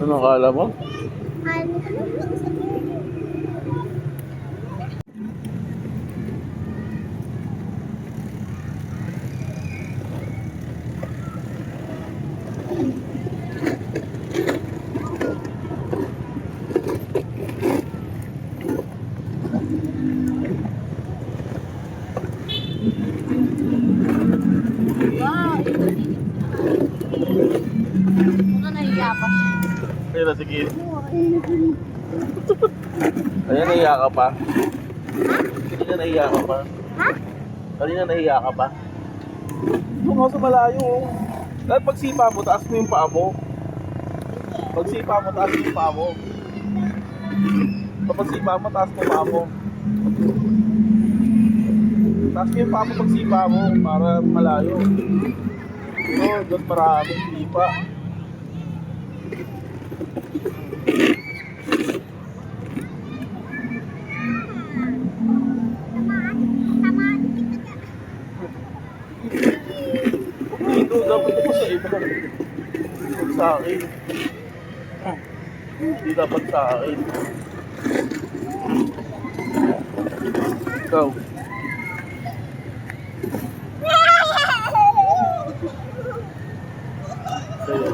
Ano akala mo? Ano nahiya pa siya? Ayun na, sige. Ayun, nahiya ka pa. Kanina nahiya ka pa. Ha? Kanina nahiya ka pa. Doon ka sa malayo. Dahil pagsipa mo, taas mo yung paa mo. Pagsipa mo, taas mo yung paa mo. Kapag sipa mo, taas mo yung paa mo. Taas mo yung paa mo pagsipa mo para malayo. Doon maraming sipa. Dito, dapat ito sa iba. Huwag sa akin. Hindi dapat sa akin. Ikaw. Sa'yo.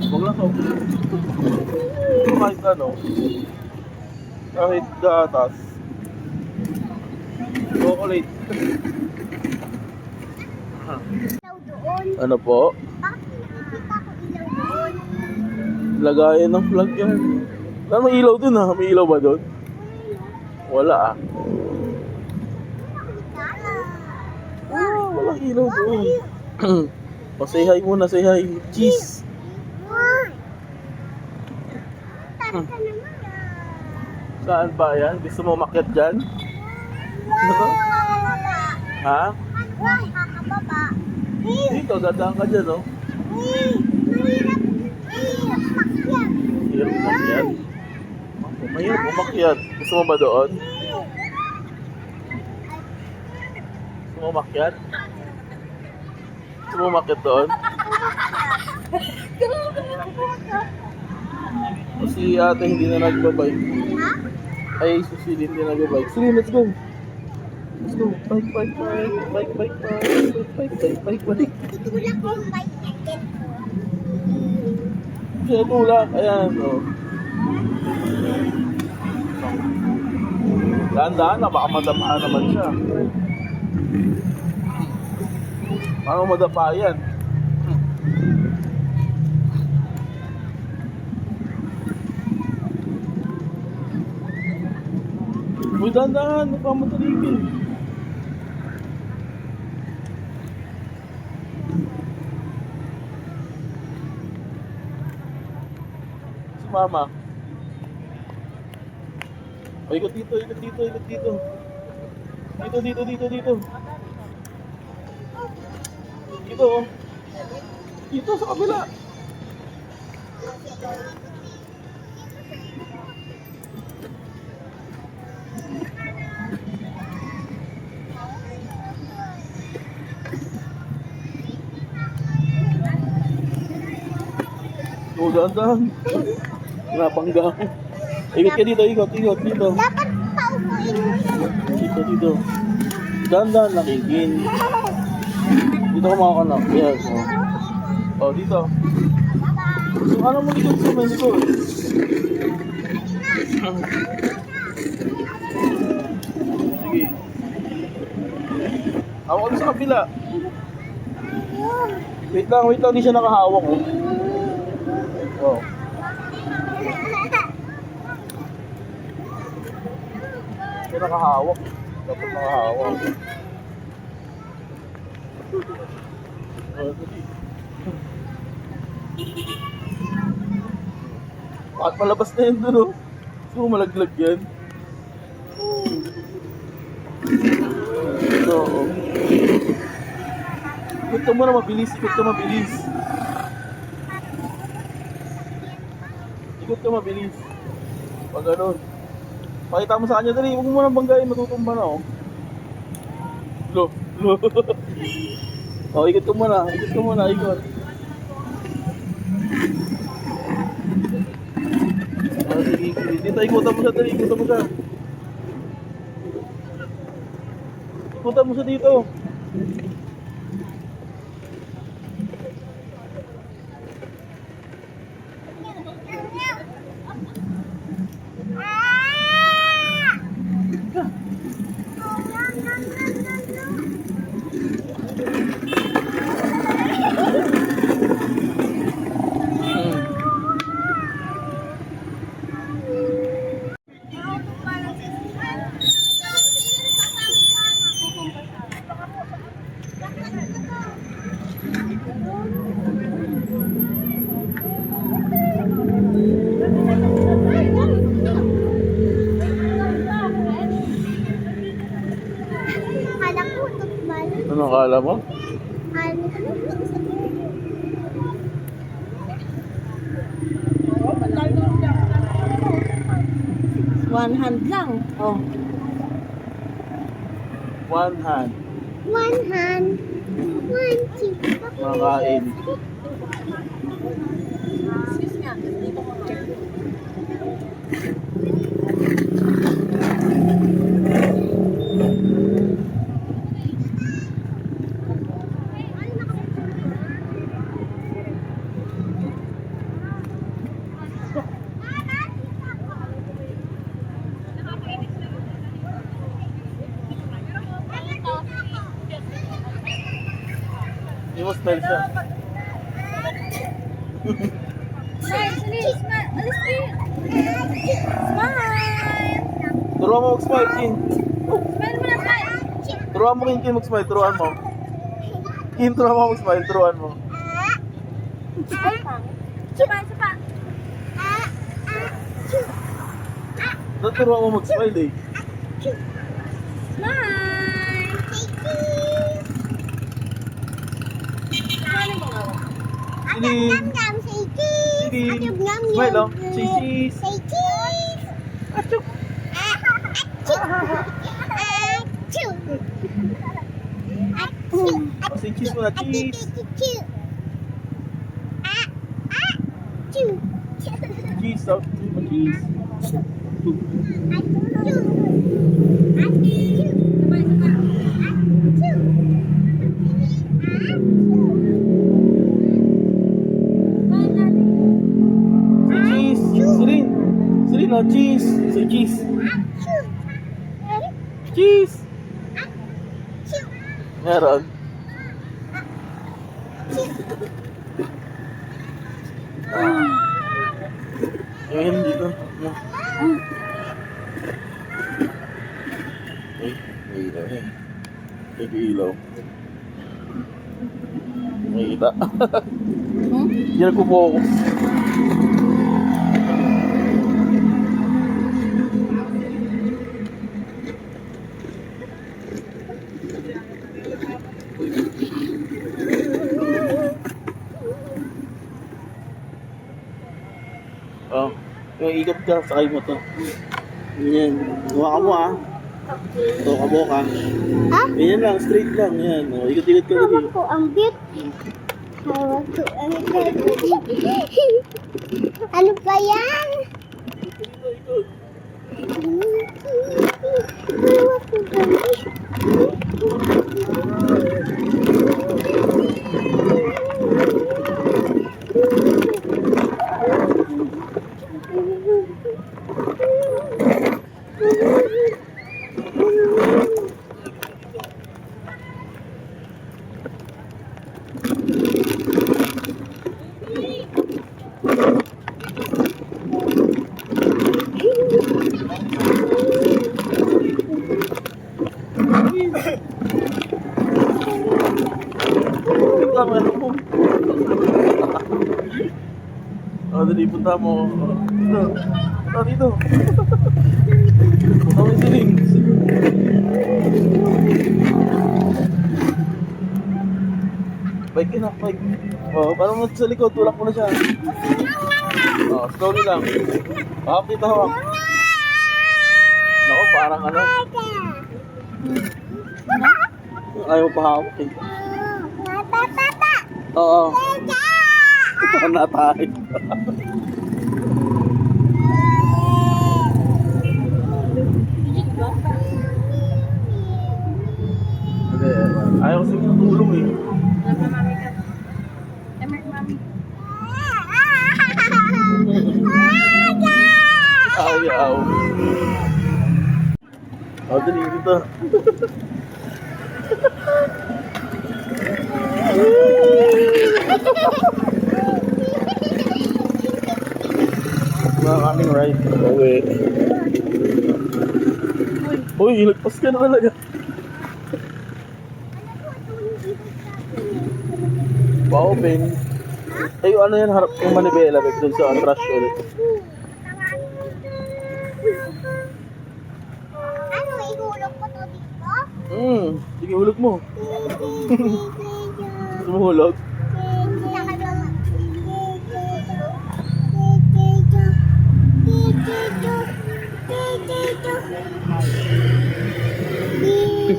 Huwag lang ako. Kahit ano. Kahit gatas. Chocolate. Ilaw doon. Ano po? Bakit nakikita ko ilaw doon? Lagayan ng plug yan. Wala may ilaw dun ha? May ilaw ba dun? Wala ah. Walang ilaw dun. O say hi muna, say hi. Cheese. Tara ka naman. Saan ba yan? Gusto mo umakyat dyan? Ha? Why? Kakababa. Dito, dadaan ka dyan oh. Mahirap. Mahirap makyat. Hirap umakyat. Mahirap umakyat. Gusto mo ba doon? Gusto mo umakyat? Gusto mo umakyat doon? Si ate hindi na nagbabike. Ha? Ay, susilin hindi na nagbabike. Sige, let's go. Let's go. Bike, bike, bike. Bike, bike, bike. Bike, bike, bike, bike. Tutulak ko yung bike natin. Siya tulak. Ayan, oh. Dahan-dahan na, baka madapa naman siya. Baka madapa yan. Uy, dahan-dahan, nagpamataligin. Si Mama. O, ikot dito, ikot dito, ikot dito. Dito, dito, dito, dito. Dito, oh. Dito, sa kabila. O, dahan-dahan. Napangga ako. Ikot ka dito, ikot, ikot, dito. Dapat paupuin mo siya. Dito, dito. Dahan-dahan lang, igin. Dito ko makakanak. Yes, oh. Oh, dito. So, ano mo likod sa may likod? Sige. Hawak ko sa kabila. Wait lang, di siya nakahawak, oh. Oh. Siya nakahawak. Dapat nakahawak. Oh, sige. Bakit malabas na yun dun, oh? Gusto mo malaglag yan? Oo. Ikot ka muna mabilis, ikot ka mabilis. Ikot ka mabilis. Pag ganun. Pakita mo sa kanya, dali, huwag mo nang banggain, matutumba na, oh. Lo, lo. Oh, ikot ka muna, ikot. Oh, sige, sige. Dito, ikutan mo siya, dali, ikutan mo siya. Ikutan mo siya dito. Kala ko, tukbal. Ano kala mo? Kala ko. One hand lang. Oh. One hand. One hand. One cheek. Makain. Hindi mo smell siya. Turuan mo mag-smile, Kin. Turuan mo, Kin, mag-smile. Turuan mo. Kin, turuan mo mag-smile. Turuan mo. Turuan mo mag-smile, eh. Silin. Silin. Smile, oh. Say cheese. Say cheese. Achoo. Achoo. Achoo. Achoo. Oh, say cheese muna. Cheese. Achoo. Achoo. Cheese, oh. Cheese. Say cheese. Silin. Silin, oh. Cheese. Say cheese. Cheese. Meron. Ayun, dito. Ay, may ilaw eh. May ilaw. May kita. Hindi nagpo-focus. Oh, yung ikot ka, sakay mo to. Yan, huwa ka mo ah. Ito ka boka. Ha? Yan lang, straight lang. Yan, oh, ikot-ikot ka Hawak dali. ko ang bit. Hawak ko ang bit. Ano pa yan? Ikot, ikot. Hawak ko ang bit. Oh, dali, punta Punta mo. Dito. Punta dito. Punta mo yung siling. Bike ka na, bike. Oh, parang sa likod, tulak mo na siya. Oh, slowly lang. Hawak dito, hawak. Naku, parang ano. Ayaw pa hawak eh. Oo. Ito na tayo. Hindi, ayaw kasi matulong eh. Ayaw. Oh, dali dito. Mga kaming ride. Uwi. Uy, ilagpas ka na talaga. Pa-open. Ay, ano yan, harap yung manibela, babe, dun sa trash ulit. Ano, ihulog ko to dito? Sige, hulog mo. Gusto mo hulog?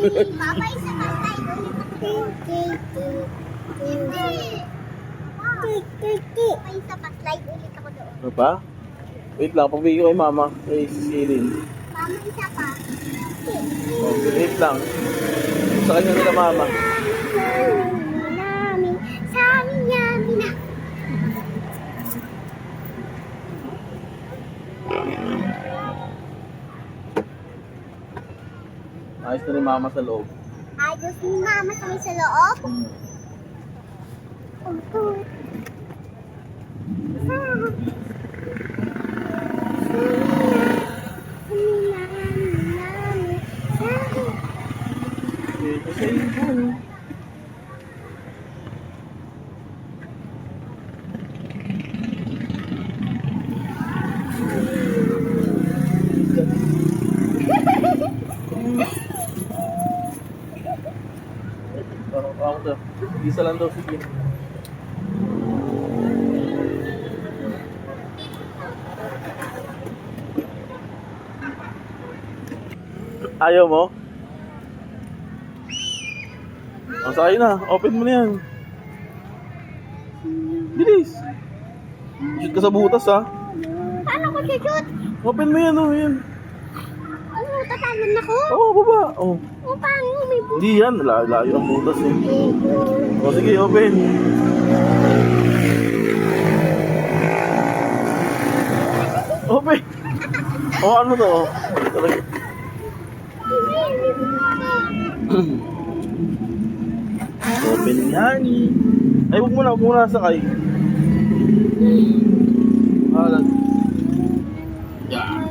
Papa, isa pa tayo. Papa, isa pa slide ulit ako doon. Ano pa? Wait lang, pabigay ko kay mama. Kay Cecilin. Mama, isa pa. Oh, wait lang. Sa kanya nila mama. Sa amin namin na. Ayos na rin mama sa loob. Ayos ni mama sa may sa loob. Ito sa ibon. Parang ako to. Isa lang daw, sige. Ayaw mo? O, sa'yo na. Open mo na yan. Bilis. Shoot ka sa butas, ha? Paano ko shoot? Open mo yan, oh. Yan. Ano, tatalon ako? Oo, baba. Oh. O, paano? May buto. Hindi yan. Layo ang butas, eh. O, sige, open. Open. O, ano to? Oh. Talaga. Open yan. Ay, huwag mo na sakay. Halag. Yeah.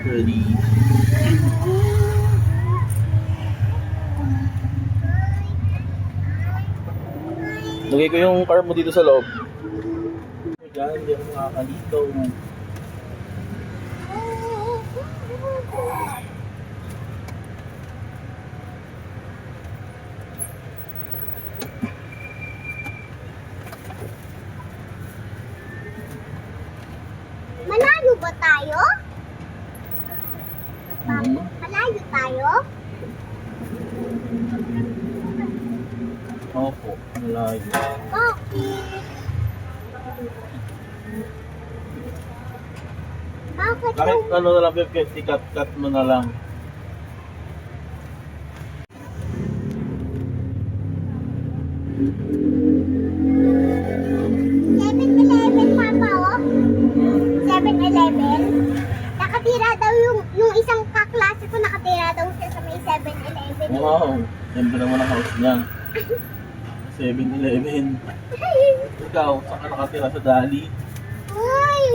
Ready. Lagay ko yung car mo dito sa loob. Diyan, hindi ako makakalito. Malayo ba tayo? Malayo tayo? Opo, malayo. Bakit? Bakit Kahit yung... ano na lang, Beb, cut mo na lang. Papa, oh? 7-Eleven? Nakatira daw yung isang kaklase ko, nakatira daw siya sa may 7-Eleven. Wow, yan ba naman ang house niya? 7-Eleven. Ikaw, saan ka nakatira sa Dali? Uy!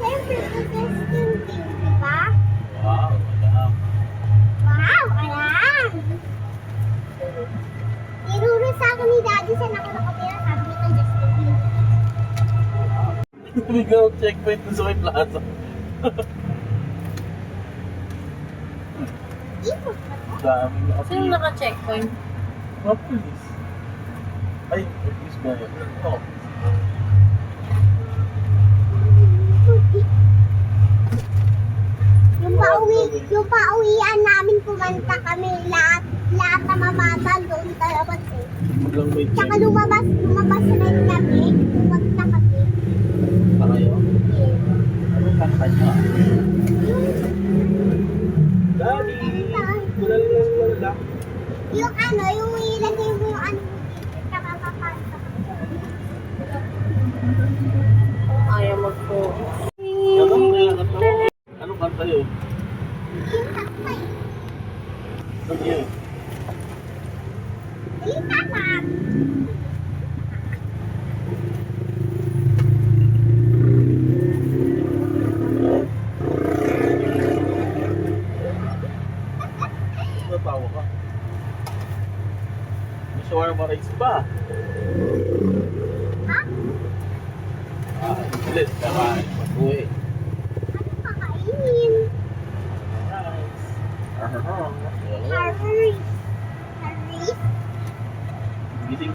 Siyempre, interesting thing, di ba? Wow, alam. Wow, alam! Iruro sa akin ni Daddy saan ako nakatira, sabi niya Justin Bieber. Bigyan ng checkpoint dun sa may plaza. Ikot pa to. Dami na kasi. Sino naka-checkpoint? Mga pulis. Ay, pulis ba yun? Oo. Yung pauwian namin kumanta kami lahat na mamata doon talabas eh. Walang may Tsaka check. lumabas rin kami, kumanta kami. Pa kayo? Yes. Anong kanta niya? Daddy! Malalas mo lang. Yung ano, yung ilagay mo yung ano, tsaka kakanta. Ayaw mag-focus. Anong kaya kanta mo? Anong kanta yun? Yung takpay. Ano yun? Balita na. Natawa ka. May shawarma rice pa. Ha? Bilis, kakain. Pag-uwi. Ano kakainin? Rice. Harvard. Harvard. Gising